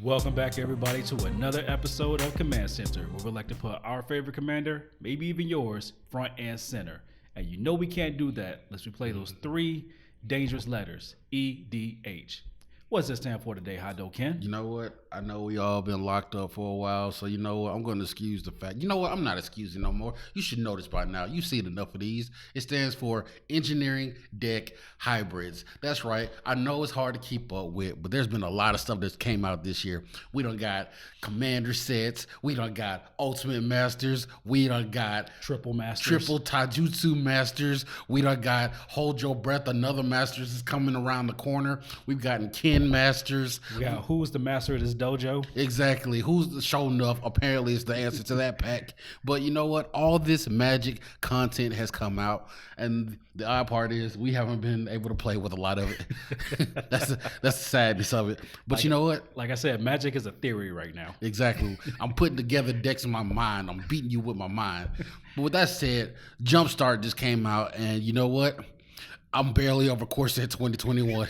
Welcome back, everybody, to another episode of Command Center, where we like to put our favorite commander, maybe even yours, front and center. And you know we can't do that unless we play those three dangerous letters, EDH. What's this stand for today, Hydra Ken? You know what? I know we all been locked up for a while, so you know what? I'm going to excuse the fact. You know what? I'm not excusing no more. You should know this by now. You've seen enough of these. It stands for Engineering Deck Hybrids. That's right. I know it's hard to keep up with, but there's been a lot of stuff that's came out this year. We done got Commander sets. We done got Ultimate Masters. We done got Triple Masters. Triple Taijutsu Masters. We done got Hold Your Breath. Another Masters is coming around the corner. We've gotten Ken Masters. We got Who's the Master of this dojo? Exactly. Who's the show enough? Apparently, it's the answer to that pack. But you know what? All this Magic content has come out, and the odd part is we haven't been able to play with a lot of it. That's the sadness of it. But you know what? Like I said, Magic is a theory right now. Exactly. I'm putting together decks in my mind. I'm beating you with my mind. But with that said, Jumpstart just came out, and you know what? I'm barely over course at 2021.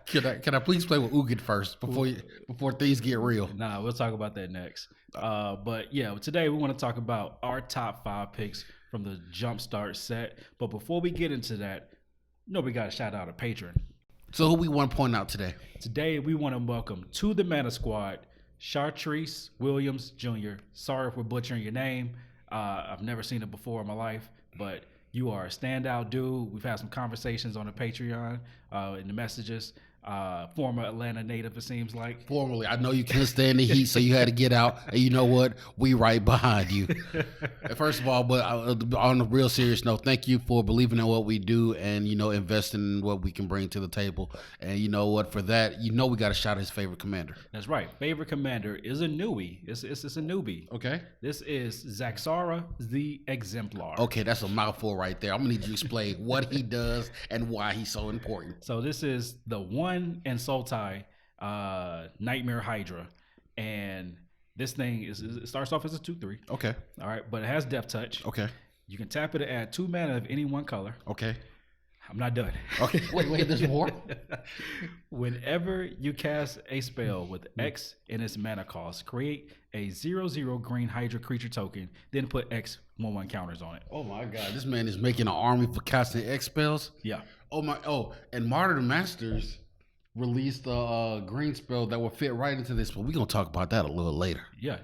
Can I please play with Ugin first before things get real? Nah, we'll talk about that next. But yeah, today we want to talk about our top 5 picks from the Jumpstart set. But before we get into that, we got to shout out a patron. So who we want to point out today? Today we want to welcome to the Mana Squad, Chartrice Williams Jr. Sorry if we're butchering your name. I've never seen it before in my life, but you are a standout dude. We've had some conversations on the Patreon, in the messages. Former Atlanta native, it seems like. Formerly. I know you can't stand the heat, so you had to get out. And you know what? We right behind you. First of all, but on a real serious note, thank you for believing in what we do and, investing in what we can bring to the table. And you know what? For that, we got to shout his favorite commander. That's right. Favorite commander is a newbie. It's a newbie. Okay. This is Zaxara the Exemplar. Okay, that's a mouthful right there. I'm going to need you to explain what he does and why he's so important. So this is the one and Sultai Nightmare Hydra, and this thing it starts off as a 2/3. Okay. All right, but it has Death Touch. Okay. You can tap it to add 2 mana of any one color. Okay. I'm not done. Okay. Wait, there's more? Whenever you cast a spell with X in its mana cost, create a 0/0 green Hydra creature token, then put X 1/1 counters on it. Oh my God, this man is making an army for casting X spells? Yeah. And Martyr Masters released a green spell that will fit right into this, but we're going to talk about that a little later. Yeah.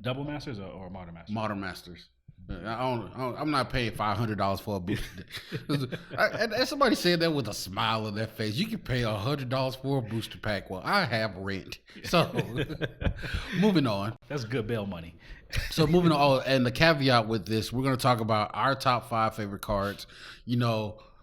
Double Masters or Modern Masters? Modern Masters. I'm not paying $500 for a booster deck. And somebody said that with a smile on their face. You can pay $100 for a booster pack. Well, I have rent. So, moving on. That's good bail money. So moving on, and the caveat with this, we're going to talk about our top 5 favorite cards.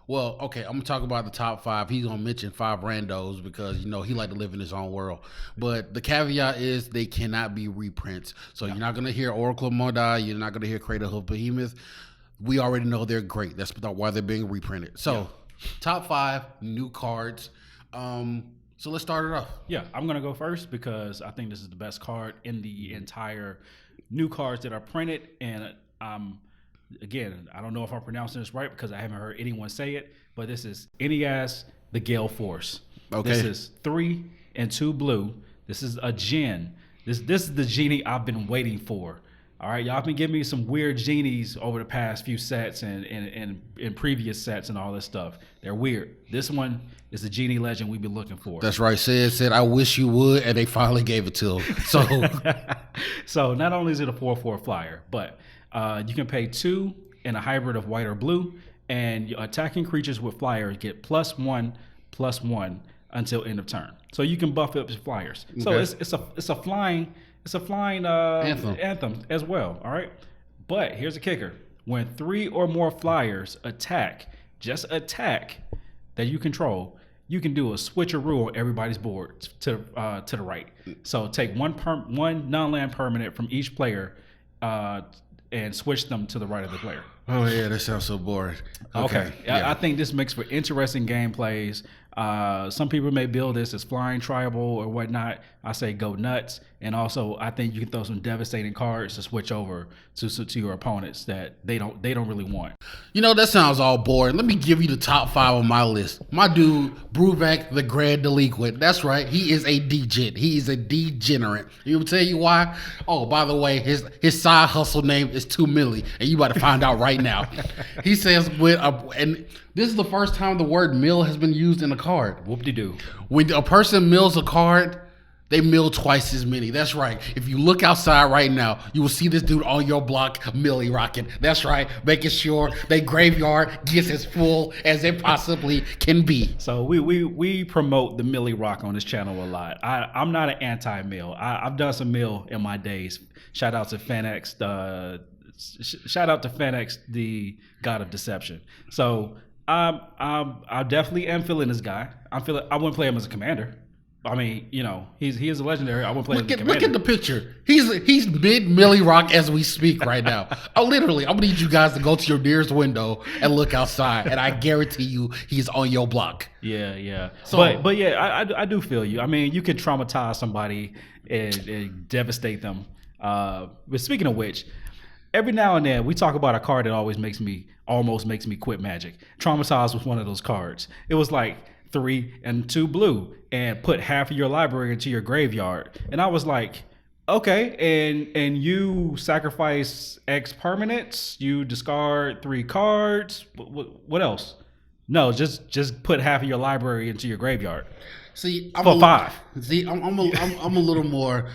Well, okay, I'm going to talk about the top 5. He's going to mention 5 randos because, he like to live in his own world. But the caveat is they cannot be reprints. So You're not going to hear Oracle of Modai. You're not going to hear Cradle of Behemoth. We already know they're great. That's why they're being reprinted. So top 5 new cards. So let's start it off. Yeah, I'm going to go first because I think this is the best card in the entire new cards that are printed. And again, I don't know if I'm pronouncing this right because I haven't heard anyone say it, but this is Enias the Gale Force. Okay. This is 3 and 2 blue. This is a Djinn. This is the genie I've been waiting for. All right, y'all been giving me some weird genies over the past few sets and in previous sets and all this stuff. They're weird. This one is the genie legend we've been looking for. That's right. Said, I wish you would, and they finally gave it to him. So not only is it a 4/4 flyer, but you can pay 2 in a hybrid of white or blue, and attacking creatures with flyers get +1/+1 until end of turn. So you can buff up your flyers. Okay. So it's a flying anthem as well. All right, but here's the kicker: when 3 or more flyers attack that you control, you can do a switcheroo on everybody's board to the right. So take one non-land permanent from each player. And switch them to the right of the player. Oh yeah, that sounds so boring. Okay. Yeah. I think this makes for interesting gameplays. Some people may build this as flying tribal or whatnot. I say go nuts. And also, I think you can throw some devastating cards to switch over to your opponents that they don't really want. You know, that sounds all boring. Let me give you the top 5 on my list. My dude, Bruvac the Grand Delinquent. That's right. He is a degen. He is a degenerate. You will tell you why? Oh, by the way, his side hustle name is 2 Milli, and you about to find out right now. He says and this is the first time the word mill has been used in a card. Whoop-de-doo. When a person mills a card, they mill twice as many. That's right. If you look outside right now, you will see this dude on your block millie rocking. That's right. Making sure their graveyard gets as full as it possibly can be. So we promote the millie rock on this channel a lot. I'm not an anti-mill. I've done some mill in my days. Shout out to Fanex, the god of deception. So I definitely am feeling this guy. I wouldn't play him as a commander. I mean, you know, he is a legendary. I wouldn't play him as a commander. Look at the picture. He's mid Millie Rock as we speak right now. I'm gonna need you guys to go to your nearest window and look outside, and I guarantee you he's on your block. Yeah. So, but yeah, I do feel you. I mean, you can traumatize somebody and devastate them. But speaking of which, every now and then we talk about a card that almost makes me quit Magic. Traumatize was one of those cards. It was like 3 and 2 blue and put half of your library into your graveyard. And I was like, okay, and you sacrifice X permanents, you discard 3 cards. What else? No, just put half of your library into your graveyard. See, I'm 5. See, I'm a little more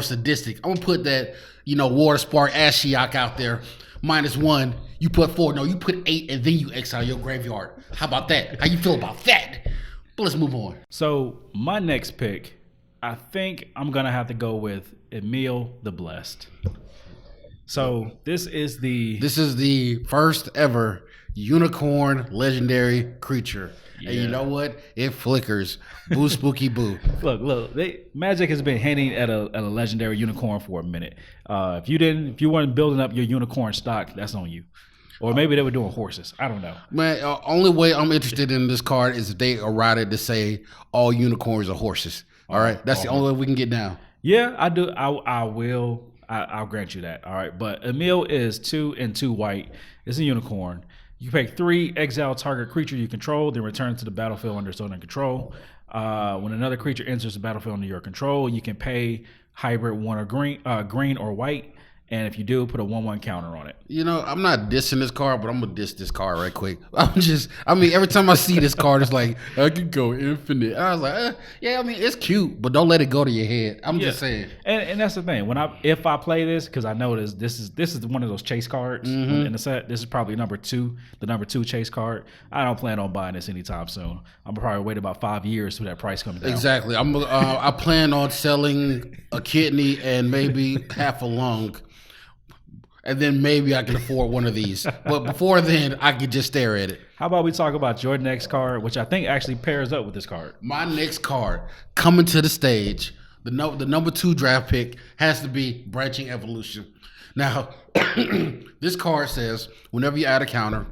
sadistic. I'm gonna put that, Water Spark Ashiok out there. -1, you put 4. No, you put 8, and then you exile your graveyard. How about that? How you feel about that? But let's move on. So my next pick, I think I'm gonna have to go with Emil the Blessed. So this is the first ever unicorn legendary creature. Yeah. And you know what? It flickers. Boo spooky boo. Look. Magic has been hinting at a legendary unicorn for a minute. If you weren't building up your unicorn stock, that's on you. Or maybe they were doing horses. I don't know. Man, only way I'm interested in this card is if they eroded to say all unicorns are horses. All right, that's the only way we can get down. Yeah, I do. I will. I'll grant you that. All right, but Emil is 2 and 2 white. It's a unicorn. You pay 3, exile target creature you control, then return to the battlefield under its owner control. When another creature enters the battlefield under your control, you can pay hybrid 1 or green or white. And if you do, put a 1/1 counter on it. I'm not dissing this card, but I'm gonna diss this card right quick. Every time I see this card, it's like I could go infinite. I was like, it's cute, but don't let it go to your head. I'm just saying. And that's the thing. If I play this, because I know this is one of those chase cards in the set. This is probably the number 2 chase card. I don't plan on buying this anytime soon. I'm probably wait about 5 years till that price comes down. Exactly. I plan on selling a kidney and maybe half a lung. And then maybe I can afford one of these. But before then, I could just stare at it. How about we talk about your next card, which I think actually pairs up with this card? My next card coming to the stage, the number 2 draft pick has to be Branching Evolution. Now, this card says whenever you add a counter,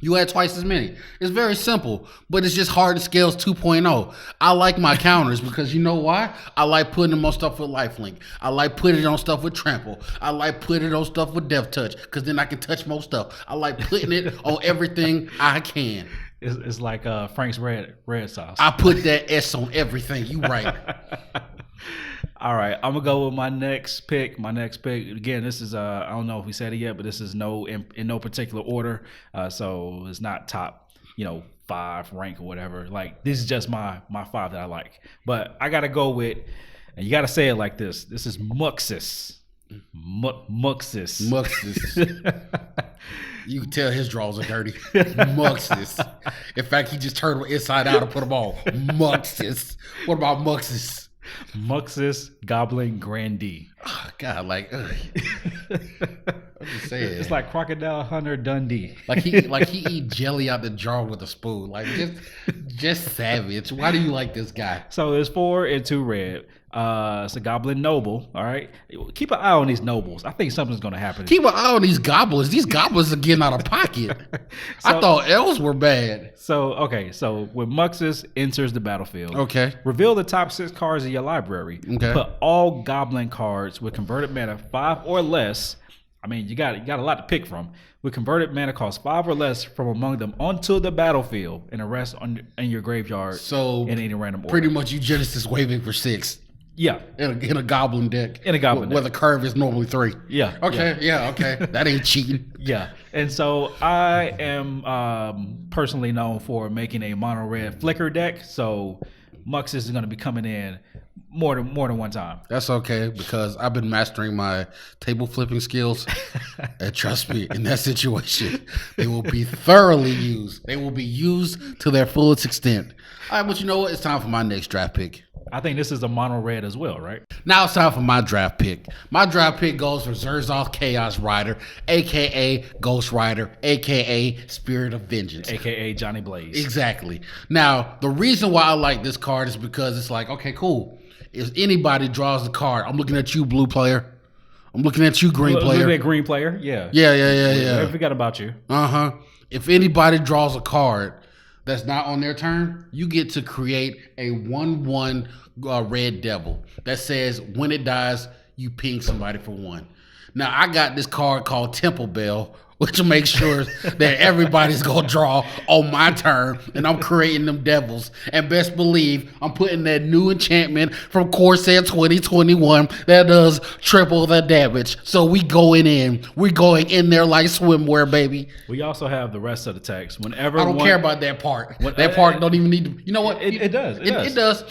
you add twice as many. It's very simple, but it's just hard to scales 2.0. I like my counters because you know why? I like putting them on stuff with lifelink. I like putting it on stuff with trample. I like putting it on stuff with death touch because then I can touch more stuff. I like putting it on everything I can. It's like Frank's red sauce. I put that S on everything. You right. All right, I'm gonna go with my next pick. Again, this is I don't know if we said it yet, but this is in no particular order. So it's not top, 5 rank or whatever. Like this is just my 5 that I like. But I gotta go with, and you gotta say it like this. This is Muxus. Muxus. You can tell his draws are dirty. Muxus. In fact, he just turned inside out and put them all. Muxus. What about Muxus? Muxus Goblin Grandee. Oh, God, I'm just saying. It's like Crocodile Hunter Dundee. Like he eat jelly out the jar with a spoon. Like just savage. Why do you like this guy? So it's 4 and 2 red. It's a goblin noble. All right, keep an eye on these nobles. I think something's gonna happen. Keep an eye on these goblins. These goblins are getting out of pocket. I thought elves were bad. So when Muxus enters the battlefield, Okay. reveal the top 6 cards of your library. Okay. Put all goblin cards with converted mana 5 or less. I mean, you got a lot to pick from. With converted mana cost 5 or less from among them onto the battlefield, and the rest in your graveyard. So in any random order. Pretty much you Genesis waving for 6. Yeah. In a goblin deck. In a goblin where deck. the curve is normally 3. Yeah. Okay. Yeah. Okay. That ain't cheating. Yeah. And so I am personally known for making a mono red flicker deck. So Muxus is going to be coming in more than one time. That's okay, because I've been mastering my table flipping skills. And trust me, in that situation, they will be thoroughly used. They will be used to their fullest extent. All right, but you know what? It's time for my next draft pick. I think this is a mono red as well, right? Now it's time for my draft pick. My draft pick goes for Zerzoff Chaos Rider, a.k.a. Ghost Rider, a.k.a. Spirit of Vengeance. AKA Johnny Blaze. Exactly. Now, the reason why I like this card is because it's like, okay, cool. If anybody draws the card, I'm looking at you, blue player. I'm looking at you, green player. Look at green player, yeah. Yeah. I forgot about you. Uh-huh. If anybody draws a card that's not on their turn, you get to create a 1/1 red devil that says when it dies, you ping somebody for 1. Now, I got this card called Temple Bell, which makes sure that everybody's going to draw on my turn, and I'm creating them devils. And best believe I'm putting that new enchantment from Corsair 2021 that does triple the damage. So we going in. We're going in there like swimwear, baby. We also have the rest of the text. Whenever I don't care about that part. That part don't even need to. You know what? It does. It does.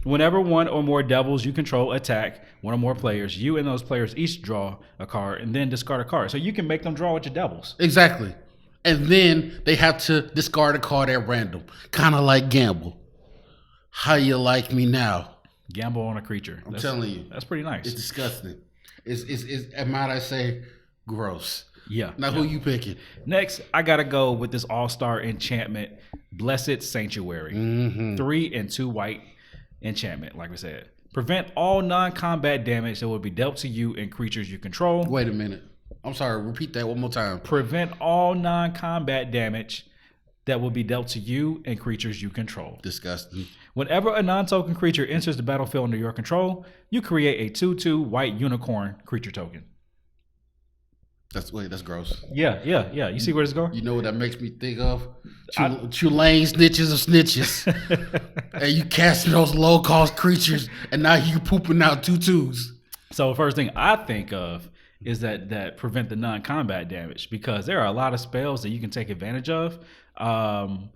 Whenever one or more devils you control attack one or more players, you and those players each draw a card and then discard a card. So you can make them draw with your devils. Exactly. And then they have to discard a card at random. Kind of like gamble. How you like me now? Gamble on a creature. I'm telling you. That's pretty nice. It's disgusting. It's might I say, gross. Yeah. Now who you picking? Next, I got to go with this all-star enchantment, Blessed Sanctuary. 3 and 2 white enchantment, like we said. Prevent all non-combat damage that will be dealt to you and creatures you control. Wait a minute. I'm sorry. Repeat that one more time. Prevent all non-combat damage that will be dealt to you and creatures you control. Disgusting. Whenever a non-token creature enters the battlefield under your control, you create a 2/2 white unicorn creature token. That's gross. Yeah. You see where this going? You know what that makes me think of? Tulane snitches of snitches. And you casting those low-cost creatures, and now you pooping out 2/2s. So the first thing I think of is that prevent the non-combat damage, because there are a lot of spells that you can take advantage of.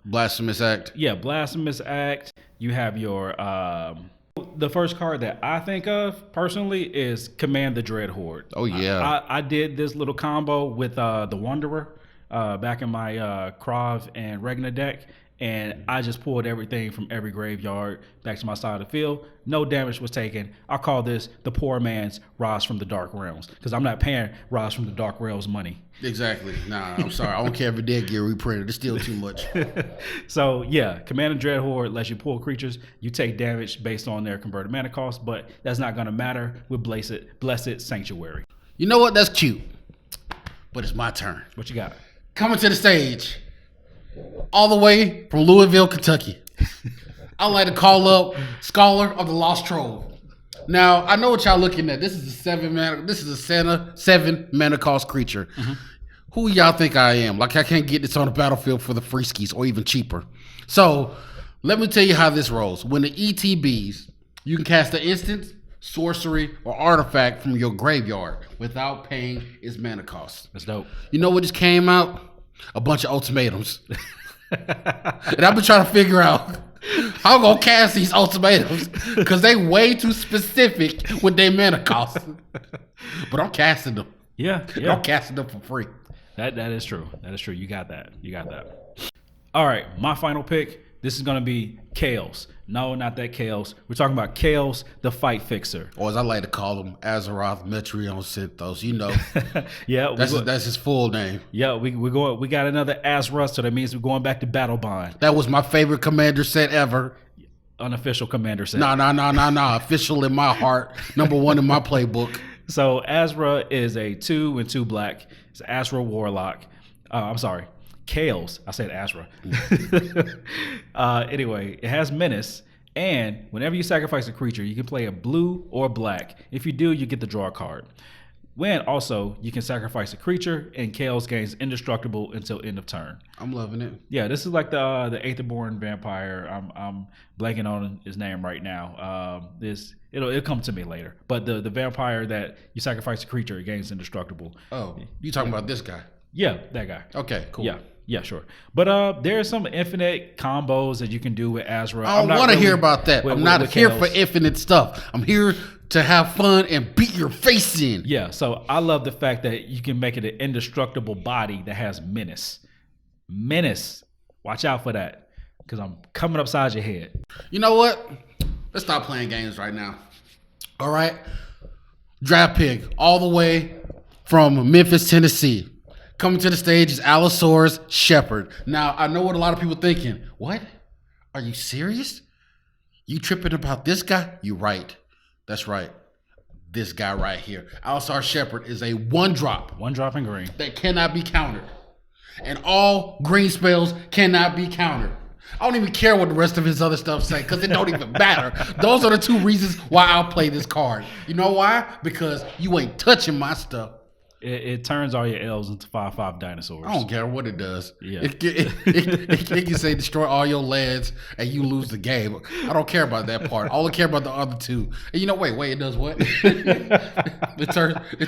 Blasphemous Act. Yeah, Blasphemous Act. You have your the first card that I think of personally is Command the Dread Horde. Oh yeah. I did this little combo with the Wanderer back in my Krav and Regna deck, and I just pulled everything from every graveyard back to my side of the field. No damage was taken. I call this the poor man's Rise from the Dark Realms, because I'm not paying Rise from the Dark Realms money. Exactly. Nah, I'm sorry. I don't care if your deck get reprinted. It's still too much. So yeah, Command and Dread Horde lets you pull creatures. You take damage based on their converted mana cost, but that's not going to matter with Blessed Sanctuary. You know what? That's cute. But it's my turn. What you got? Coming to the stage, all the way from Louisville, Kentucky. I'd like to call up Scholar of the Lost Troll. Now, I know what y'all looking at. This is a 7 mana cost creature. Who y'all think I am? Like, I can't get this on the battlefield for the free skis or even cheaper. So, let me tell you how this rolls. When the ETBs, you can cast an instant, sorcery, or artifact from your graveyard without paying its mana cost. That's dope. You know what just came out? A bunch of ultimatums. And I've been trying to figure out how I'm going to cast these ultimatums, because they way too specific with their mana cost. But I'm casting them. Yeah. I'm casting them for free. That is true. That is true. You got that. All right, my final pick. This is going to be Chaos. No, not that Chaos. We're talking about Chaos, the Fight Fixer. Or as I like to call him, Azra Metrion Synthos. You know. Yeah. That's his full name. Yeah, we got another Azra, so that means we're going back to Battle Bond. That was my favorite commander set ever. unofficial commander set. No. Official in my heart. Number 1 in my playbook. So Azra is a 2 and 2 black. It's Azra Warlock. I'm sorry, Kales. I said Azra. Anyway, it has menace, and whenever you sacrifice a creature, you can play a blue or black. If you do, you get to draw a card. When also you can sacrifice a creature, and Kales gains indestructible until end of turn. I'm loving it. Yeah, this is like the Aetherborn vampire. I'm blanking on his name right now. It'll come to me later. But the vampire that you sacrifice a creature, it gains indestructible. Oh, you talking about this guy? Yeah, that guy. Okay, cool. Yeah, sure. But there are some infinite combos that you can do with Azra. I don't want to hear about that. I'm not here for infinite stuff. I'm here to have fun and beat your face in. Yeah, so I love the fact that you can make it an indestructible body that has menace. Menace. Watch out for that, because I'm coming upside your head. You know what? Let's stop playing games right now. All right? Draft pick all the way from Memphis, Tennessee. Coming to the stage is Allosaurus Shepherd. Now, I know what a lot of people are thinking. What? Are you serious? You tripping about this guy? You right. That's right. This guy right here. Allosaurus Shepherd is a 1-drop. 1-drop in green. That cannot be countered. And all green spells cannot be countered. I don't even care what the rest of his other stuff say, because it don't even matter. Those are the 2 reasons why I'll play this card. You know why? Because you ain't touching my stuff. It turns all your elves into 5/5 dinosaurs. I don't care what it does. Yeah. It can say destroy all your lands and you lose the game. I don't care about that part. I only care about the other 2. And you know, wait, it does what? it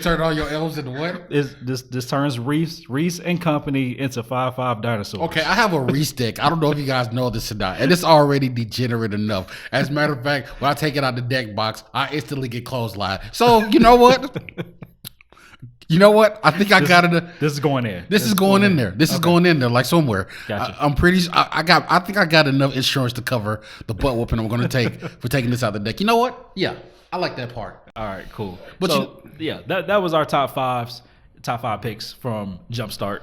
turned all your elves into what? This turns Reese and company into 5/5 dinosaurs. Okay, I have a Reese deck. I don't know if you guys know this or not. And it's already degenerate enough. As a matter of fact, when I take it out the deck box, I instantly get clotheslined. So, you know what? I think I got it. This is going in. This is going in there. This is going in there, like somewhere. Gotcha. I'm pretty. I think I got enough insurance to cover the butt whooping I'm going to take for taking this out the deck. You know what? Yeah, I like that part. All right, cool. But that was our top 5 picks from Jumpstart.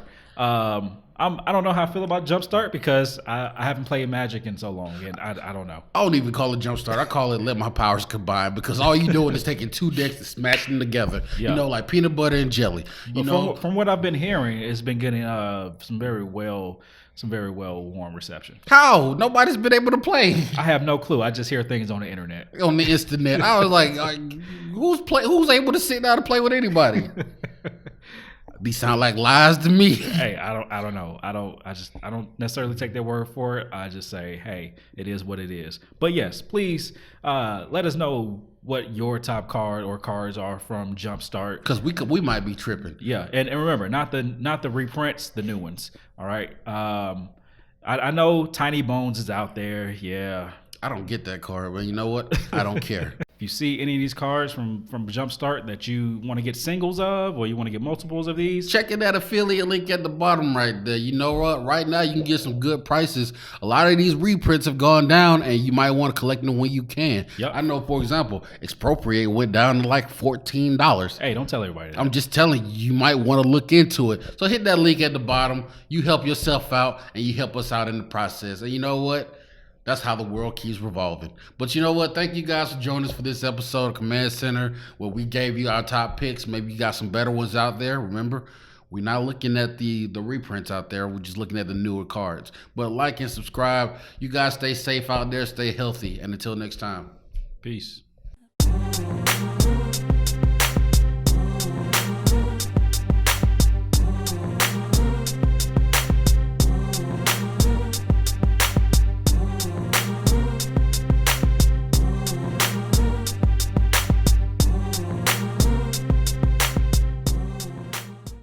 I don't know how I feel about Jumpstart, because I haven't played Magic in so long, and I don't know. I don't even call it Jumpstart. I call it let my powers combine, because all you doing is taking 2 decks and smashing them together. Yeah. You know, like peanut butter and jelly. From what I've been hearing, it's been getting some very well warm reception. How? Nobody's been able to play. I have no clue. I just hear things on the internet. On the internet. I was like, who's able to sit down and play with anybody? These sound like lies to me. Hey, I don't know. I don't necessarily take their word for it. I just say, hey, it is what it is. But yes, please let us know what your top card or cards are from Jumpstart, because we might be tripping. Yeah, and remember, not the reprints, the new ones. All right. I know Tiny Bones is out there. Yeah. I don't get that card, but you know what? I don't care. If you see any of these cards from Jumpstart that you want to get singles of, or you want to get multiples of these, check that affiliate link at the bottom right there. You know what? Right now you can get some good prices. A lot of these reprints have gone down, and you might want to collect them when you can. Yep. I know, for example, Expropriate went down to like $14. Hey, don't tell everybody that. I'm just telling you, you might want to look into it. So hit that link at the bottom. You help yourself out, and you help us out in the process. And you know what? That's how the world keeps revolving. But you know what? Thank you guys for joining us for this episode of Command Center, where we gave you our top picks. Maybe you got some better ones out there. Remember, we're not looking at the reprints out there. We're just looking at the newer cards. But like and subscribe. You guys stay safe out there. Stay healthy. And until next time. Peace.